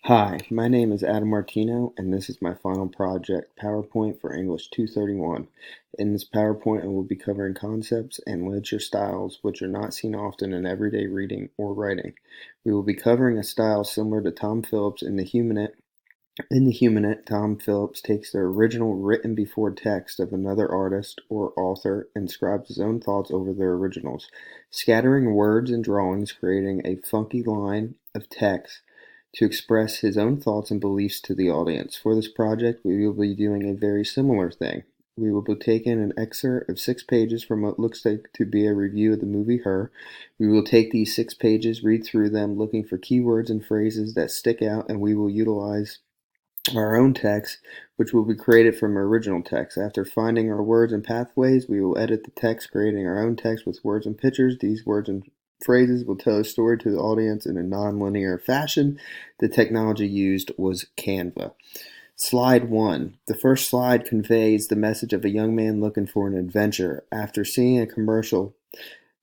Hi, my name is Adam Martino, and this is my final project, PowerPoint for English 231. In this PowerPoint, I will be covering concepts and literature styles which are not seen often in everyday reading or writing. We will be covering a style similar to Tom Phillips in The Humanist. In The Humanist, Tom Phillips takes the original written before text of another artist or author and scribes his own thoughts over their originals, scattering words and drawings, creating a funky line of text to express his own thoughts and beliefs to the audience. For this project, we will be doing a very similar thing. We will be taking an excerpt of 6 pages from what looks like to be a review of the movie Her. We will take these 6 pages, read through them, looking for keywords and phrases that stick out, and we will utilize our own text, which will be created from our original text. After finding our words and pathways, we will edit the text, creating our own text with words and pictures. These words and phrases will tell a story to the audience in a non-linear fashion. The technology used was Canva. Slide 1. The first slide conveys the message of a young man looking for an adventure. After seeing a commercial,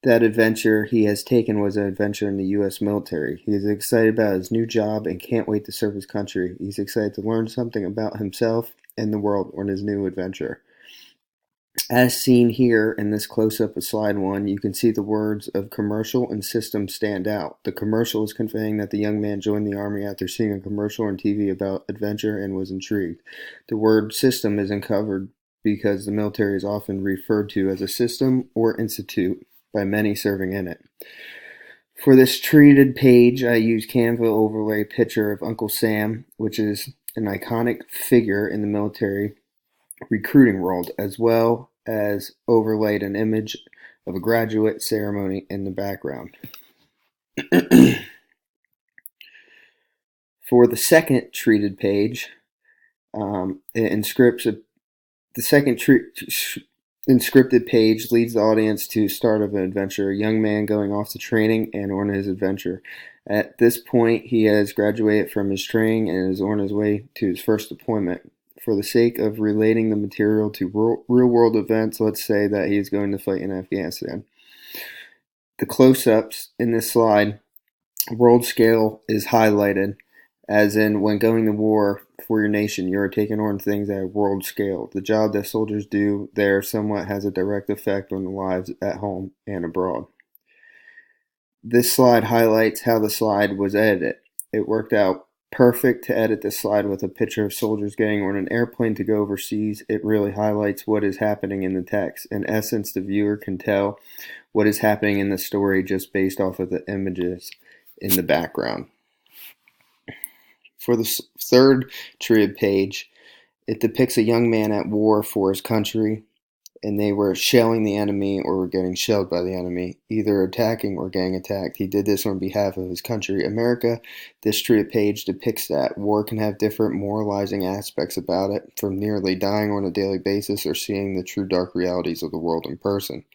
that adventure he has taken was an adventure in the U.S. military. He is excited about his new job and can't wait to serve his country. He's excited to learn something about himself and the world on his new adventure. As seen here in this close-up of slide 1, you can see the words of commercial and system stand out. The commercial is conveying that the young man joined the Army after seeing a commercial on TV about adventure and was intrigued. The word system is uncovered because the military is often referred to as a system or institute by many serving in it. For this treated page, I use Canva overlay picture of Uncle Sam, which is an iconic figure in the military recruiting world, as well as overlaid an image of a graduate ceremony in the background. For the second treated page, it inscripts the second inscripted page leads the audience to start of an adventure, a young man going off to training and on his adventure. At this point, he has graduated from his training and is on his way to his first deployment. For the sake of relating the material to real-world events, let's say that he is going to fight in Afghanistan. The close-ups in this slide, world scale is highlighted, as in when going to war for your nation, you are taking on things at a world scale. The job that soldiers do there somewhat has a direct effect on the lives at home and abroad. This slide highlights how the slide was edited. It worked out perfect to edit this slide with a picture of soldiers getting on an airplane to go overseas. It really highlights what is happening in the text. In essence, the viewer can tell what is happening in the story just based off of the images in the background. For the third treated page, it depicts a young man at war for his country, and they were shelling the enemy or were getting shelled by the enemy, either attacking or getting attacked. He did this on behalf of his country, America. This treated page depicts that. War can have different moralizing aspects about it, from nearly dying on a daily basis or seeing the true dark realities of the world in person.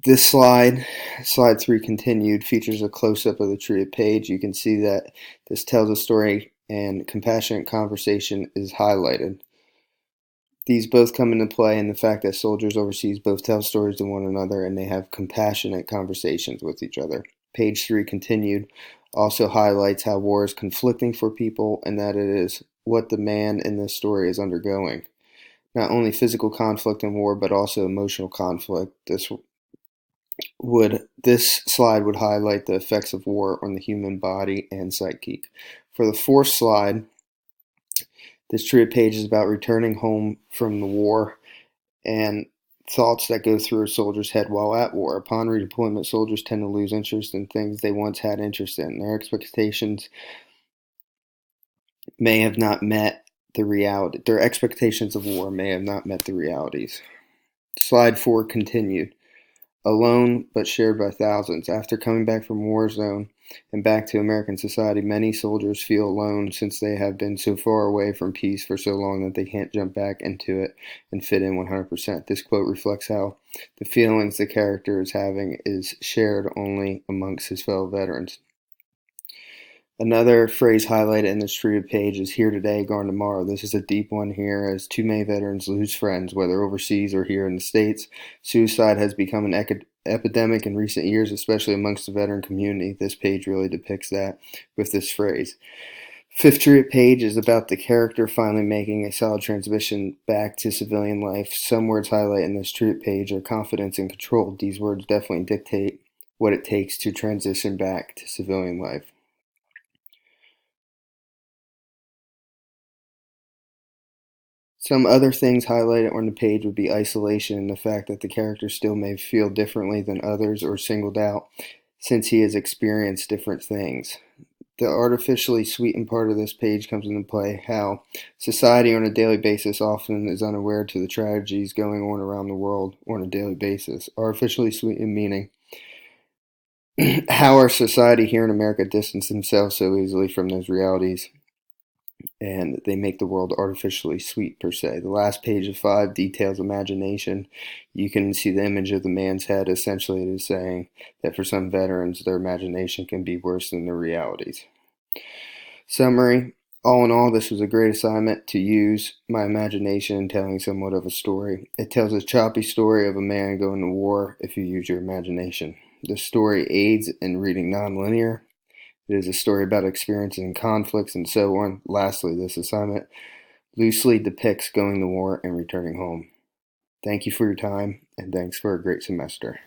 This slide 3 continued, features a close-up of the treated page. You can see that this tells a story and compassionate conversation is highlighted. These both come into play in the fact that soldiers overseas both tell stories to one another and they have compassionate conversations with each other. Page 3 continued also highlights how war is conflicting for people and that it is what the man in this story is undergoing. Not only physical conflict in war, but also emotional conflict. This slide would highlight the effects of war on the human body and psyche. For the fourth slide, this treated page is about returning home from the war and thoughts that go through a soldier's head while at war. Upon redeployment, soldiers tend to lose interest in things they once had interest in. Their expectations may have not met the reality. Their expectations of war may have not met the realities. Slide 4 continued. Alone but shared by thousands. After coming back from war zone and back to American society, many soldiers feel alone since they have been so far away from peace for so long that they can't jump back into it and fit in 100%. This quote reflects how the feelings the character is having is shared only amongst his fellow veterans. Another phrase highlighted in this treated page is "here today, gone tomorrow." This is a deep one here, as too many veterans lose friends, whether overseas or here in the States. Suicide has become an epidemic in recent years, especially amongst the veteran community. This page really depicts that with this phrase. Fifth truet page is about the character finally making a solid transition back to civilian life. Some words highlighted in this truet page are confidence and control. These words definitely dictate what it takes to transition back to civilian life. Some other things highlighted on the page would be isolation and the fact that the character still may feel differently than others or singled out since he has experienced different things. The artificially sweetened part of this page comes into play how society on a daily basis often is unaware to the tragedies going on around the world on a daily basis. Artificially sweetened meaning how our society here in America distance themselves so easily from those realities and they make the world artificially sweet per se. The last page of 5 details imagination. You can see the image of the man's head. Essentially, it is saying that for some veterans, their imagination can be worse than their realities. Summary. All in all, this was a great assignment to use my imagination in telling somewhat of a story. It tells a choppy story of a man going to war if you use your imagination. The story aids in reading nonlinear. It is a story about experiencing conflicts and so on. Lastly, this assignment loosely depicts going to war and returning home. Thank you for your time, and thanks for a great semester.